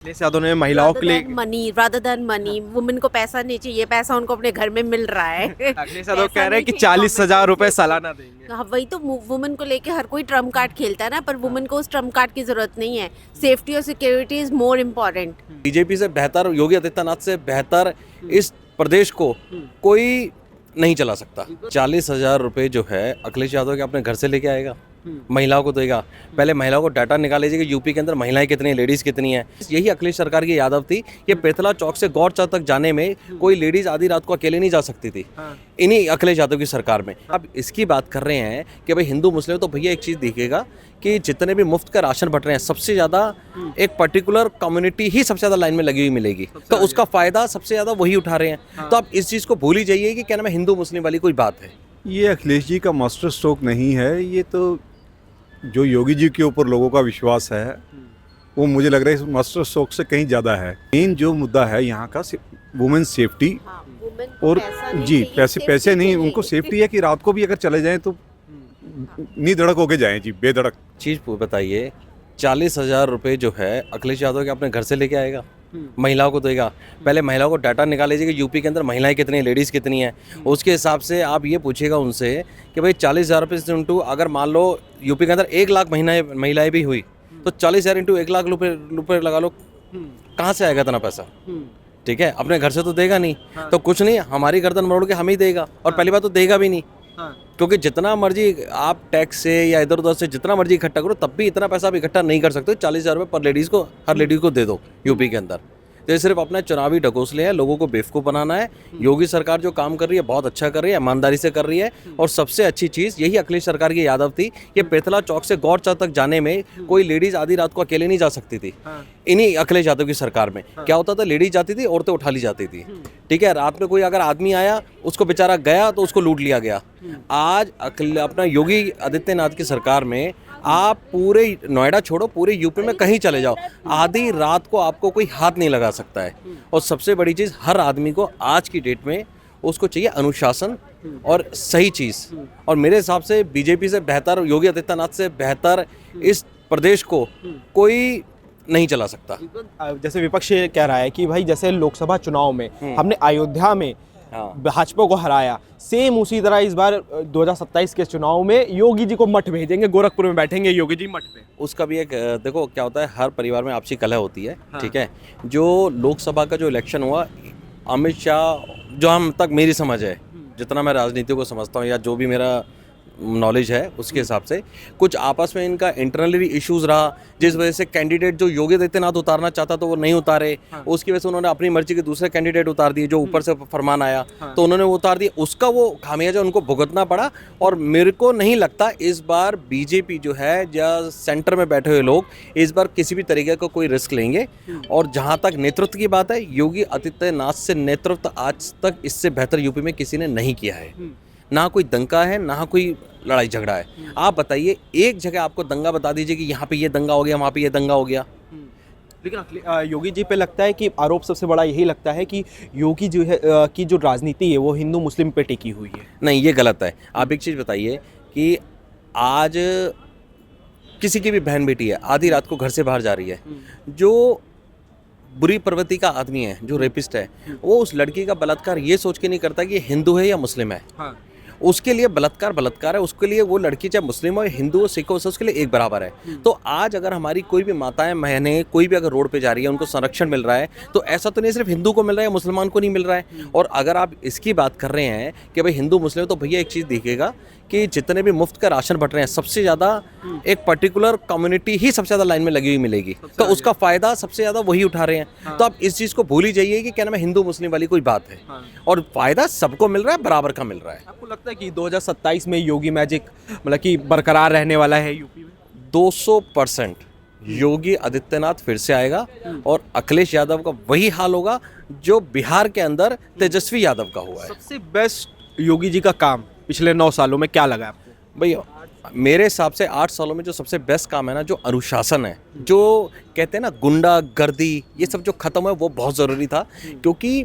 अखिलेश यादव ने महिलाओं के लिए मनी वुमेन को पैसा नहीं चाहिए, पैसा उनको अपने घर में मिल रहा है। अखिलेश यादव पैसा कह रहे हैं कि नहीं चाहिए 40,000 रुपए सालाना देंगे। हाँ, वही तो वुमेन को लेके हर कोई ट्रम्प कार्ड खेलता है ना, पर वुमेन को उस ट्रम्प कार्ड की जरूरत नहीं है। सेफ्टी और security is more important. BJP से बेहतर, योगी आदित्यनाथ से बेहतर इस प्रदेश को कोई नहीं चला सकता। 40,000 रुपए जो है अखिलेश यादव के अपने घर से लेके आएगा, महिलाओं को देगा। पहले महिलाओं को डाटा निकाल लीजिए कि यूपी के अंदर महिलाएं कितनी हैं, लेडीज़ कितनी हैं। यही अखिलेश सरकार की यादव थी। ये पेथला चौक से गौर चौक तक जाने में कोई लेडीज़ आधी रात को अकेले नहीं जा सकती थी, इन्हीं अखिलेश यादव की सरकार में। अब इसकी बात कर रहे हैं कि भाई हिंदू मुस्लिम, तो भैया एक चीज़ देखिएगा कि जितने भी मुफ्त का राशन बट रहे हैं, सबसे ज़्यादा एक पर्टिकुलर कम्युनिटी ही सबसे ज़्यादा लाइन में लगी हुई मिलेगी, तो उसका फ़ायदा सबसे ज़्यादा वही उठा रहे हैं। तो आप इस चीज़ को भूल ही जाइए कि क्या नाम है, हिंदू मुस्लिम वाली कोई बात है। ये अखिलेश जी का मास्टर स्ट्रोक नहीं है, ये तो जो योगी जी के ऊपर लोगों का विश्वास है वो मुझे लग रहा है इस मास्टर स्ट्रोक से कहीं ज़्यादा है। मेन जो मुद्दा है यहाँ का वुमेन सेफ्टी और जी पैसे नहीं, उनको सेफ्टी है कि रात को भी अगर चले जाएं तो निधड़क होके जाएं जी, बेधड़क। चीज़ बताइए, 40,000 रुपये जो है अखिलेश यादव के अपने घर से लेके आएगा, महिलाओं को देगा। पहले महिलाओं को डाटा निकाल लीजिए कि यूपी के अंदर महिलाएं कितनी हैं, लेडीज़ कितनी हैं। उसके हिसाब से आप ये पूछिएगा उनसे कि भाई 40,000 रुपये से इंटू, अगर मान लो यूपी के अंदर 1 लाख महिलाएं भी हुई तो 40,000 इंटू 1 लाख रुपये लगा लो, कहाँ से आएगा इतना पैसा? ठीक है, अपने घर से तो देगा नहीं। तो कुछ नहीं, हमारी गर्दन मरोड़ के हम ही देगा, और पहली बात तो देगा भी नहीं, क्योंकि जितना मर्जी आप टैक्स से या इधर उधर से जितना मर्जी इकट्ठा करो तब भी इतना पैसा आप इकट्ठा नहीं कर सकते। 40,000 रुपये पर लेडीज़ को, हर लेडीज़ को दे दो यूपी के अंदर। तो ये सिर्फ अपना चुनावी ढकोसले हैं, लोगों को बेवकूफ़ बनाना है। योगी सरकार जो काम कर रही है बहुत अच्छा कर रही है, ईमानदारी से कर रही है। और सबसे अच्छी चीज़ यही अखिलेश सरकार की यादव थी। ये पेथला चौक से गौर चौक तक जाने में कोई लेडीज़ आधी रात को अकेले नहीं जा सकती थी, इन्हीं अखिलेश यादव की सरकार में। क्या होता था, लेडीज़ जाती थी, औरतें उठा ली जाती थी। ठीक है, रात में कोई अगर आदमी आया, उसको बेचारा गया तो उसको लूट लिया गया। आज अपना योगी आदित्यनाथ की सरकार में आप पूरे नोएडा छोड़ो, पूरे यूपी में कहीं चले जाओ, आधी रात को आपको कोई हाथ नहीं लगा सकता है। और सबसे बड़ी चीज़, हर आदमी को आज की डेट में उसको चाहिए अनुशासन और सही चीज़। और मेरे हिसाब से बीजेपी से बेहतर, योगी आदित्यनाथ से बेहतर इस प्रदेश को कोई नहीं चला सकता। जैसे विपक्ष ये कह रहा है कि भाई जैसे लोकसभा चुनाव में हमने अयोध्या में भाजपा को हराया, सेम उसी तरह इस बार 2027 के चुनाव में योगी जी को मठ भेजेंगे, गोरखपुर में बैठेंगे योगी जी मठ पे। उसका भी एक देखो क्या होता है, हर परिवार में आपसी कलह होती है। ठीक है, जो लोकसभा का जो इलेक्शन हुआ, अमित शाह, जो हम तक मेरी समझ है, जितना मैं राजनीति को समझता हूँ या जो भी मेरा नॉलेज है उसके हिसाब से, कुछ आपस में इनका इंटरनली इश्यूज रहा, जिस वजह से कैंडिडेट जो योगी आदित्यनाथ उतारना चाहता तो वो नहीं उतारे। उसकी वजह से उन्होंने अपनी मर्जी के दूसरे कैंडिडेट उतार दिए, जो ऊपर से फरमान आया तो उन्होंने वो उतार दिए। उसका वो खामियाजा उनको भुगतना पड़ा। और मेरे को नहीं लगता इस बार बीजेपी जो है या सेंटर में बैठे हुए लोग इस बार किसी भी तरीके का कोई रिस्क लेंगे। और जहाँ तक नेतृत्व की बात है, योगी आदित्यनाथ से नेतृत्व आज तक इससे बेहतर यूपी में किसी ने नहीं किया है। ना कोई दंगा है, ना कोई लड़ाई झगड़ा है। आप बताइए, एक जगह आपको दंगा बता दीजिए कि यहाँ पे ये दंगा हो गया, वहाँ पे ये दंगा हो गया। लेकिन योगी जी पे लगता है कि आरोप सबसे बड़ा यही लगता है कि योगी जो है की जो राजनीति है वो हिंदू मुस्लिम पे टिकी हुई है। नहीं, ये गलत है। आप एक चीज़ बताइए कि आज किसी की भी बहन बेटी है, आधी रात को घर से बाहर जा रही है, जो बुरी प्रवृत्ति का आदमी है, जो रेपिस्ट है, वो उस लड़की का बलात्कार ये सोच के नहीं करता कि ये हिंदू है या मुस्लिम है। उसके लिए बलात्कार है। उसके लिए वो लड़की चाहे मुस्लिम हो, हिंदू हो, सिख हो, उसके लिए एक बराबर है। तो आज अगर हमारी कोई भी माताएं बहनें कोई भी अगर रोड पे जा रही है, उनको संरक्षण मिल रहा है, तो ऐसा तो नहीं सिर्फ हिंदू को मिल रहा है, मुसलमान को नहीं मिल रहा है। और अगर आप इसकी बात कर रहे हैं कि भाई हिंदू मुस्लिम, तो भैया एक चीज़ देखिएगा कि जितने भी मुफ्त का राशन बट रहे हैं, सबसे ज़्यादा एक पर्टिकुलर कम्युनिटी ही सबसे ज़्यादा लाइन में लगी हुई मिलेगी, तो उसका फ़ायदा सबसे ज़्यादा वही उठा रहे हैं। तो आप इस चीज़ को भूल ही जाइए कि क्या नाम है, हिंदू मुस्लिम वाली कोई बात है। और फ़ायदा सबको मिल रहा है, बराबर का मिल रहा है। आपको लगता है कि 2027 में योगी मैजिक मतलब कि बरकरार रहने वाला है यूपी में? 200% योगी आदित्यनाथ फिर से आएगा और अखिलेश यादव का वही हाल होगा जो बिहार के अंदर तेजस्वी यादव का हुआ है। सबसे बेस्ट योगी जी का काम पिछले 9 सालों में क्या लगा आपको? भैया मेरे हिसाब से 8 सालों में जो सबसे बेस्ट काम है ना, जो अनुशासन है, जो कहते हैं ना गुंडा गर्दी, ये सब जो खत्म है वो बहुत ज़रूरी था। क्योंकि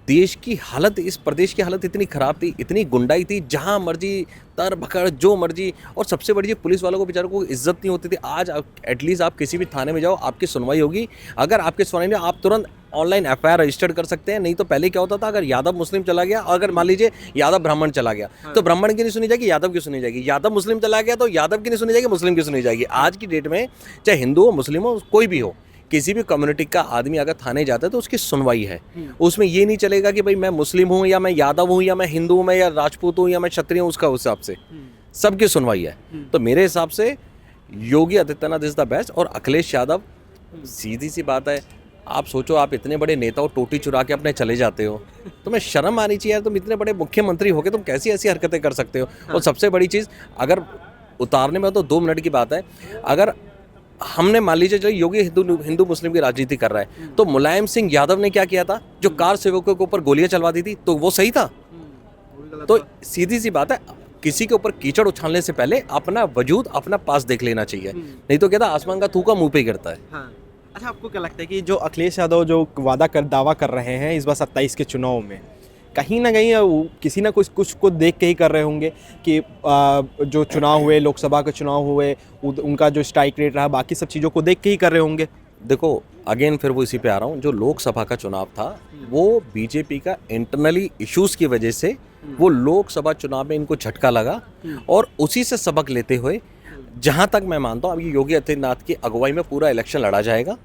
देश की हालत, इस प्रदेश की हालत इतनी ख़राब थी, इतनी गुंडाई थी, जहाँ मर्जी तर भकड़ जो मर्जी, और सबसे बड़ी चीज़ पुलिस वालों को बेचारों को इज्जत नहीं होती थी। आज एटलीस्ट आप किसी भी थाने में जाओ, आपकी सुनवाई होगी। अगर आपकी सुनवाई नहीं, आप तुरंत ऑनलाइन एफआईआर रजिस्टर्ड कर सकते हैं। नहीं तो पहले क्या होता था, अगर यादव मुस्लिम चला गया, अगर मान लीजिए यादव ब्राह्मण चला गया, तो ब्राह्मण की नहीं सुनी जाएगी, यादव की सुनी जाएगी। यादव मुस्लिम चला गया तो यादव की नहीं सुनी जाएगी, मुस्लिम की सुनी जाएगी। आज की डेट में चाहे हिंदू हो, मुस्लिम हो, कोई भी हो, किसी भी कम्युनिटी का आदमी अगर थाने जाता है तो उसकी सुनवाई है। उसमें ये नहीं चलेगा कि भाई मैं मुस्लिम हूँ या मैं यादव हूँ या मैं हिंदू हूँ, मैं या राजपूत हूँ या मैं क्षत्रिय हूँ, उसका उस हिसाब से सबकी सुनवाई है। तो मेरे हिसाब से Yogi Adityanath is the best. और अखिलेश यादव, सीधी सी बात है, आप सोचो, आप इतने बड़े नेता हो, टोटी चुरा के अपने चले जाते हो, तुम्हें शर्म आनी चाहिए यार। तुम इतने बड़े मुख्यमंत्री हो के तुम कैसी ऐसी हरकतें कर सकते हो। और सबसे बड़ी चीज़, अगर उतारने में हो तो 2 मिनट की बात है। अगर हमने मान लीजिए चलो योगी हिंदू मुस्लिम की राजनीति कर रहा है, तो मुलायम सिंह यादव ने क्या किया था, जो कार सेवकों के ऊपर गोलियां चलवा दी थी, तो वो सही था? तो सीधी सी बात है, किसी के ऊपर कीचड़ उछालने से पहले अपना वजूद, अपना पास देख लेना चाहिए। नहीं तो कहता आसमान का थूका मुंह पे ही गिरता है। हाँ। अच्छा, आपको क्या लगता है कि जो अखिलेश यादव जो दावा कर रहे हैं इस बार 27 के चुनाव में, कहीं ना कहीं वो किसी ना कुछ को देख के ही कर रहे होंगे कि जो चुनाव हुए, लोकसभा के चुनाव हुए, उनका जो स्ट्राइक रेट रहा, बाकी सब चीज़ों को देख के ही कर रहे होंगे? देखो, अगेन फिर वो इसी पे आ रहा हूँ, जो लोकसभा का चुनाव था वो बीजेपी का इंटरनली इश्यूज की वजह से वो लोकसभा चुनाव में इनको झटका लगा, और उसी से सबक लेते हुए, जहाँ तक मैं मानता हूँ, अब ये योगी आदित्यनाथ की अगुवाई में पूरा इलेक्शन लड़ा जाएगा।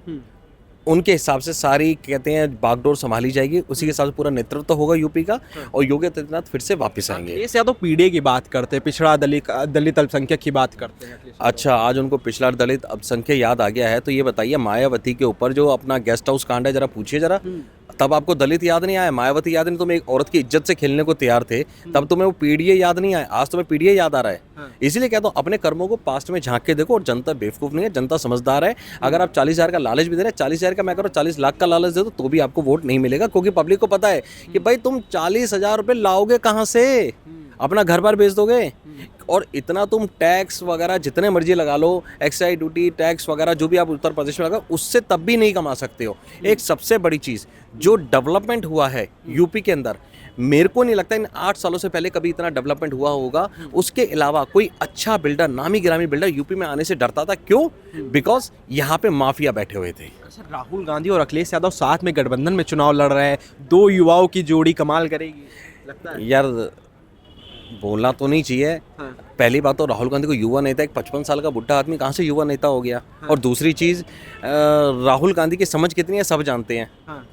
उनके हिसाब से सारी कहते हैं बागडोर संभाली जाएगी, उसी के हिसाब से पूरा नेतृत्व होगा यूपी का, और योगी आदित्यनाथ फिर से वापस आएंगे। अखिलेश यादव पीढ़ी की बात करते हैं, पिछड़ा दलित अल्पसंख्यक की बात करते हैं। अच्छा, आज उनको पिछड़ा दलित अल्पसंख्यक याद आ गया है, तो ये बताइए, मायावती के ऊपर जो अपना गेस्ट हाउस कांड है, जरा पूछिए जरा, तब आपको दलित याद नहीं आया, मायावती याद नहीं, तुम एक औरत की इज्जत से खेलने को तैयार थे, तब तुम्हें वो पीढ़ी याद नहीं आया। आज तुम्हें पीढ़ी याद आ रहा है। इसीलिए कहता हूँ, अपने कर्मों को पास्ट में झांक के देखो। और जनता बेवकूफ़ नहीं है, जनता समझदार है। अगर आप 40,000 का लालच भी दे रहे हैं, 40,000 का मैं करो 40 लाख का लालच दे दो, तो भी आपको वोट नहीं मिलेगा, क्योंकि पब्लिक को पता है कि भाई तुम 40,000 रुपये लाओगे कहाँ से, अपना घर बार बेच दोगे। और इतना तुम टैक्स वगैरह जितने मर्जी लगा लो, एक्साइज ड्यूटी, टैक्स वगैरह जो भी आप उत्तर प्रदेश में लगा, उससे तब भी नहीं कमा सकते हो। एक सबसे बड़ी चीज़, जो डेवलपमेंट हुआ है यूपी के अंदर, मेरे को नहीं लगता इन 8 सालों से पहले कभी इतना डेवलपमेंट हुआ होगा। उसके अलावा कोई अच्छा बिल्डर, नामी गिरामी बिल्डर यूपी में आने से डरता था। क्यों? बिकॉज यहाँ पे माफिया बैठे हुए थे। अच्छा, राहुल गांधी और अखिलेश यादव साथ में गठबंधन में चुनाव लड़ रहे हैं, 2 युवाओं की जोड़ी कमाल करेगी, लगता है? यार, बोलना तो नहीं चाहिए। हाँ। पहली बात तो राहुल गांधी को युवा नेता, एक 55 साल का बुढ़ा आदमी कहाँ से युवा नेता हो गया। और दूसरी चीज़, राहुल गांधी की समझ कितनी है सब जानते हैं। हाँ।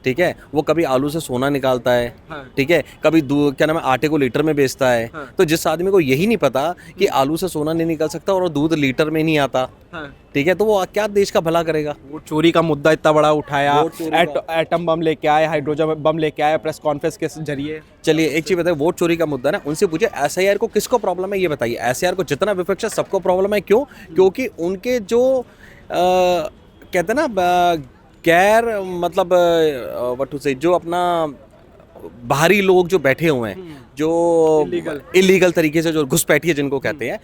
ठीक है, वो कभी आलू से सोना निकालता है। हाँ। ठीक है, कभी क्या नाम है, आटे को लीटर में बेचता है। हाँ। तो जिस आदमी को यही नहीं पता कि आलू से सोना नहीं निकल सकता और दूध लीटर में नहीं आता, हाँ। ठीक है, तो वो क्या देश का भला करेगा। वोट चोरी का मुद्दा इतना बड़ा उठाया, वोट चोरी एटम बम लेके आए, हाइड्रोजन बम लेके आए प्रेस कॉन्फ्रेंस के जरिए। चलिए एक चीज़ बताइए, वोट चोरी का मुद्दा ना, उनसे पूछे एसआईआर को किसको प्रॉब्लम है, ये बताइए। एसआईआर को जितना विपक्ष है सबको प्रॉब्लम है। क्यों? क्योंकि उनके जो कहते हैं ना गैर मतलब व्हाट टू से, जो अपना बाहरी लोग जो बैठे हुए हैं, जो इलीगल तरीके से, जो घुसपैठिए जिनको कहते हैं,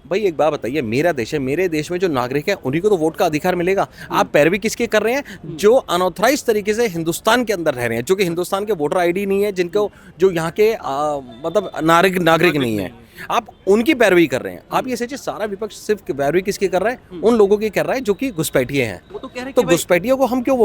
भाई एक बात बताइए, मेरा देश है, मेरे देश में जो नागरिक है उन्हीं को तो वोट का अधिकार मिलेगा। आप पैरवी किसके कर रहे हैं? जो अनऑथराइज तरीके से हिंदुस्तान के अंदर रह रहे हैं, जो कि हिंदुस्तान के वोटर आईडी नहीं है, जिनको, जो यहाँ के मतलब नागरिक नहीं है, आप उनकी पैरवी कर रहे हैं। आप ये सोचिए, सारा विपक्ष सिर्फ पैरवी किसकी कर रहा है? उन लोगों की कर रहा है जो कि घुसपैठिए हैं। वो तो कह रहे तो घुसपैठियों को हम क्यों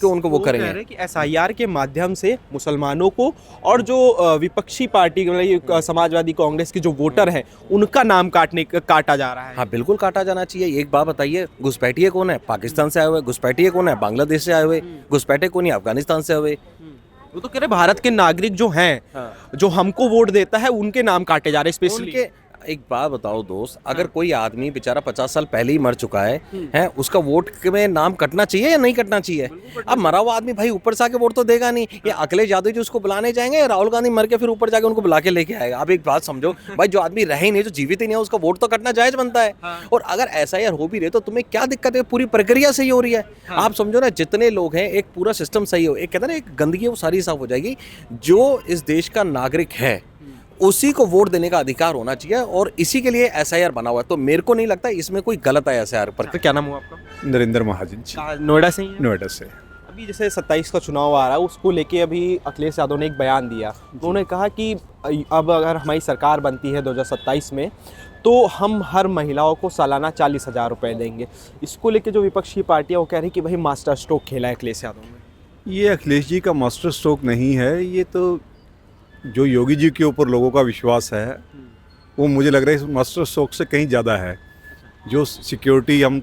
उनको वो करेंगे? कह रहे कि एसआईआर के माध्यम से मुसलमानों को और जो विपक्षी पार्टी मतलब समाजवादी कांग्रेस के जो वोटर हैं उनका नाम काटा जा रहा है। हाँ, बिल्कुल काटा जाना चाहिए। एक बात बताइए, घुसपैठिए कौन है? पाकिस्तान से आए हुए। घुसपैठिए कौन है? बांग्लादेश से आए हुए। घुसपैठे कौन है? अफगानिस्तान से आए हुए। वो तो कह रहे भारत के नागरिक जो हैं, जो हमको वोट देता है, उनके नाम काटे जा रहे हैं स्पेशली। एक बात बताओ दोस्त, अगर कोई आदमी बेचारा 50 साल पहले ही मर चुका है, उसका वोट में नाम कटना चाहिए या नहीं कटना चाहिए? अब मरा हुआ आदमी भाई ऊपर से आके वोट तो देगा नहीं। ये अखिलेश यादव जी उसको बुलाने जाएंगे, या राहुल गांधी मर के फिर ऊपर जाके उनको बुला के लेके आएगा? अब एक बात समझो भाई, जो आदमी रहे ही नहीं, जो जीवित ही नहीं है, उसका वोट तो कटना जायज बनता है। और अगर ऐसा यार हो भी रहे तो तुम्हें क्या दिक्कत है? पूरी प्रक्रिया सही हो रही है। आप समझो ना, जितने लोग हैं, एक पूरा सिस्टम सही हो, एक कहते हैं ना, एक गंदगी है वो सारी साफ हो जाएगी। जो इस देश का नागरिक है उसी को वोट देने का अधिकार होना चाहिए, और इसी के लिए एसआईआर बना हुआ है। तो मेरे को नहीं लगता इसमें कोई गलत है एसआईआर पर। क्या नाम हुआ आपका? नरेंद्र महाजन जी, नोएडा से ही हैं? नोएडा से। अब अभी जैसे 27 का चुनाव आ रहा है, उसको लेके अभी अखिलेश यादव ने एक बयान दिया। उन्होंने कहा कि अब अगर हमारी सरकार बनती है 2027 में, तो हम हर महिलाओं को सालाना 40,000 रुपये देंगे। इसको लेके जो विपक्षी पार्टियां वो कह रही कि भाई मास्टर स्ट्रोक खेला है अखिलेश यादव ने। ये अखिलेश जी का मास्टर स्ट्रोक नहीं है, ये तो जो योगी जी के ऊपर लोगों का विश्वास है वो मुझे लग रहा है इस मास्टर स्ट्रोक से कहीं ज़्यादा है। जो सिक्योरिटी हम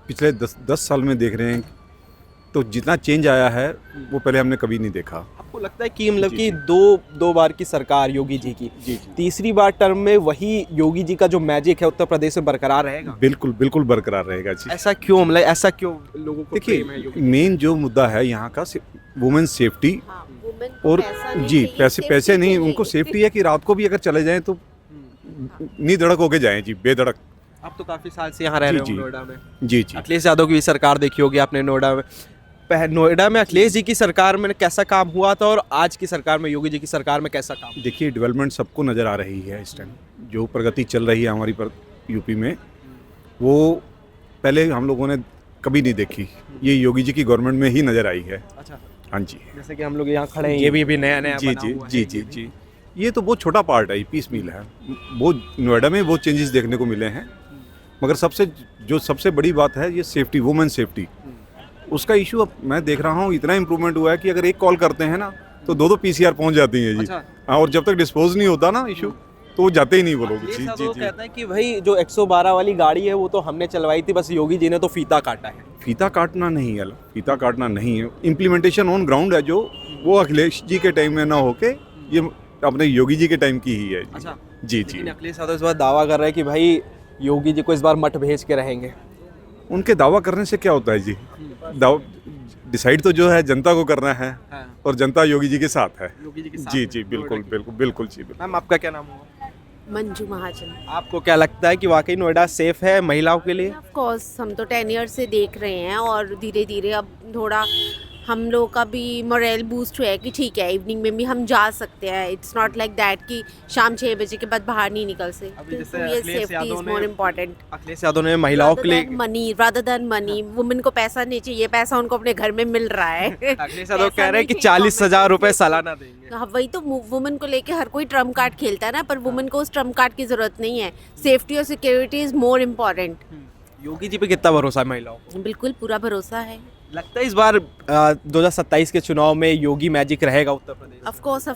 पिछले 10 साल में देख रहे हैं, तो जितना चेंज आया है वो पहले हमने कभी नहीं देखा। आपको लगता है कि मतलब जी, कि जी। दो बार की सरकार योगी जी की, जी। तीसरी बार टर्म में वही योगी जी का जो मैजिक है उत्तर प्रदेश में बरकरार रहेगा? बिल्कुल बिल्कुल बरकरार रहेगा जी। ऐसा क्यों, मतलब ऐसा क्यों लोगों को देखिए, प्रेम है योगी? मेन जो मुद्दा है यहाँ का वुमेन सेफ्टी हाँ, women को और पैसा नहीं जी चाहिए, पैसे safety पैसे नहीं, चाहिए। उनको सेफ्टी है कि रात को भी अगर चले जाएं तो नीधड़क होके जाएं जी, बेधड़क। आप तो काफी साल से यहाँ रह रहे हो जी। नोएडा में। जी जी। अखिलेश यादव की भी सरकार देखी होगी आपने नोएडा में। नोएडा में अखिलेश जी की सरकार में कैसा काम हुआ था और आज की सरकार में योगी जी की सरकार में कैसा काम? देखिए, डेवलपमेंट सबको नज़र आ रही है इस टाइम। जो प्रगति चल रही है हमारी यूपी में, वो पहले हम लोगों ने कभी नहीं देखी। ये योगी जी की गवर्नमेंट में ही नज़र आई है। अच्छा, हाँ जी। जैसे कि हम लोग यहाँ खड़े हैं, ये भी नया नया जी बना जी हुआ है जी ये जी भी। जी। ये तो बहुत छोटा पार्ट है, पीस मील है। वो नोएडा में बहुत चेंजेस देखने को मिले हैं, मगर सबसे बड़ी बात है ये सेफ्टी, वुमेन सेफ्टी। उसका इशू अब मैं देख रहा हूँ इतना इम्प्रूवमेंट हुआ है कि अगर एक कॉल करते हैं ना तो दो पीसीआर पहुँच जाती हैं जी। अच्छा। हाँ, और जब तक डिस्पोज नहीं होता ना इशू, तो वो जाते ही नहीं वो लोग। अखिलेश जी यादव जी जी। कहता है कि भाई जो 112 वाली गाड़ी है वो तो हमने चलवाई थी, बस योगी जी ने तो फीता काटा है। फीता काटना नहीं है, फीता काटना नहीं है, इम्प्लीमेंटेशन ऑन ग्राउंड है जो वो अखिलेश जी के टाइम में ना होके ये अपने योगी जी के टाइम की ही है। अच्छा। जी जी। लेकिन अखिलेश यादव इस बार दावा कर रहे हैं कि भाई योगी जी को इस बार मठ भेज के रहेंगे। उनके दावा करने से क्या होता है जी? डिसाइड तो जो है जनता को करना है, और जनता योगी जी के साथ है। योगी जी के साथ जी है, जी, बिल्कुल नोएडा की। बिल्कुल बिल्कुल जी बिल्कुल। मैम आपका क्या नाम हुआ? मंजू महाजन। आपको क्या लगता है कि वाकई नोएडा सेफ है महिलाओं के लिए? ऑफ कोर्स हम तो 10 ईयर से देख रहे हैं और धीरे धीरे अब थोड़ा हम लोग का भी मोरल बूस्ट हुआ है कि ठीक है इवनिंग में भी हम जा सकते हैं। इट्स नॉट लाइक दैट कि शाम 6 बजे के बाद बाहर नहीं निकल अभी सकते। जैसे तो ये अखिलेश सेफ्टी यादव इज ने- मोर इम्पोर्टेंट अखिलेश यादव ने महिलाओं के लिए, रादर देन मनी। वुमेन को पैसा नहीं चाहिए, पैसा उनको अपने घर में मिल रहा है। अखिलेश यादव पैसा कह रहे हैं कि नहीं चाहिए, 40,000 रुपए सालाना देंगे। हाँ, वही तो वुमेन को लेके हर कोई ट्रम्प कार्ड खेलता है ना, पर वुमेन को उस ट्रम्प कार्ड की जरूरत नहीं है। सेफ्टी और security is more important. Yogi ji पे कितना भरोसा है महिलाओं को? बिल्कुल पूरा भरोसा है। लगता है इस बार 2027 के चुनाव में योगी मैजिक रहेगा उत्तर प्रदेश में? Of course